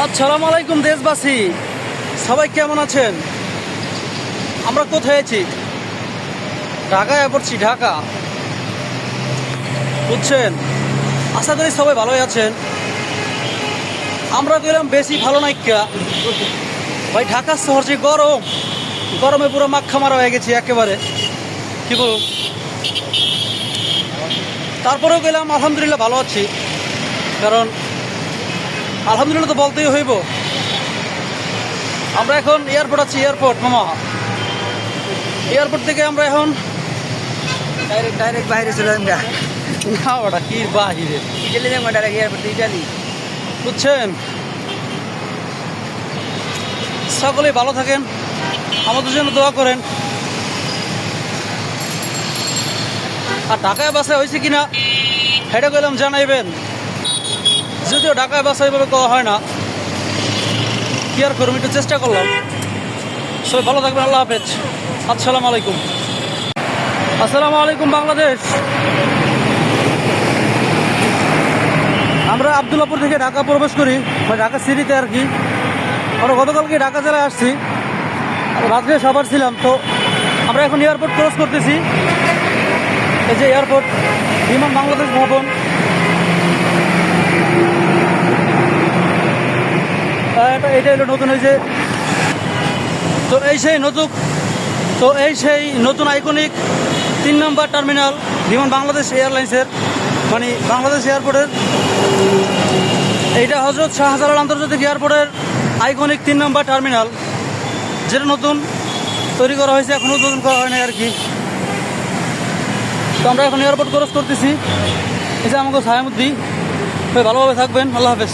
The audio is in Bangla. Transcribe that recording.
আসসালামু আলাইকুম দেশবাসী, সবাই কেমন আছেন? আমরা কোথায় আছি? ঢাকায় পড়ছি, ঢাকা, বুঝছেন? আশা করি সবাই ভালোই আছেন। আমরা গেলাম বেশি ভালো নাইকা ভাই। ঢাকা শহর যে গরমে পুরো মাখা মারা হয়ে গেছি একেবারে, কি বলুন। তারপরেও গেলাম, আলহামদুলিল্লাহ ভালো আছি। কারণ আলহামদুলিল্লাহ তো বলতেই হইব। আমরা এখন এয়ারপোর্ট আছি, এয়ারপোর্ট মামা। এয়ারপোর্ট থেকে আমরা এখন ডাইরেক্ট বাইরে চলে যান গা। না ওটা কি বাহিরে, ইটালি যাবো ডাইরেক্ট এয়ারপোর্ট ইটালি। বুঝছেন? সকলেই ভালো থাকেন, আমাদের জন্য দোয়া করেন। আর ঢাকায় বাসায় হয়েছে কিনা হেঁটে গেলাম জানাইবেন। যদিও ঢাকায় বাসা এইভাবে করা হয় না, কি আর করুন, একটু চেষ্টা করলাম। সবাই ভালো থাকবেন, আল্লাহ হাফেজ। আসসালামু আলাইকুম। আসসালামু আলাইকুম বাংলাদেশ। আমরা আবদুল্লাপুর থেকে ঢাকা প্রবেশ করি, ঢাকা সিটিতে আর কি। আমরা গতকালকে ঢাকা জেলায় আসছি, রাত্রে সাভার ছিলাম। তো আমরা এখন এয়ারপোর্ট ক্রস করতেছি। এই যে এয়ারপোর্ট, বিমান বাংলাদেশ ভবন। এটা হলো নতুন হয়েছে। তো এই সেই নতুন আইকনিক 3 নম্বর টার্মিনাল বিমান বাংলাদেশ এয়ারলাইন্সের, মানে বাংলাদেশ এয়ারপোর্টের। এইটা হযরত শাহজালাল আন্তর্জাতিক এয়ারপোর্টের আইকনিক 3 নম্বর টার্মিনাল, যেটা নতুন তৈরি করা হয়েছে, এখনও নতুন করা হয় না আর কি। তো আমরা এখন এয়ারপোর্ট ক্রস করতেছি। এই যে আমাকে ছায়ামুদ্দি। ভালোভাবে থাকবেন, আল্লাহ হাফেজ।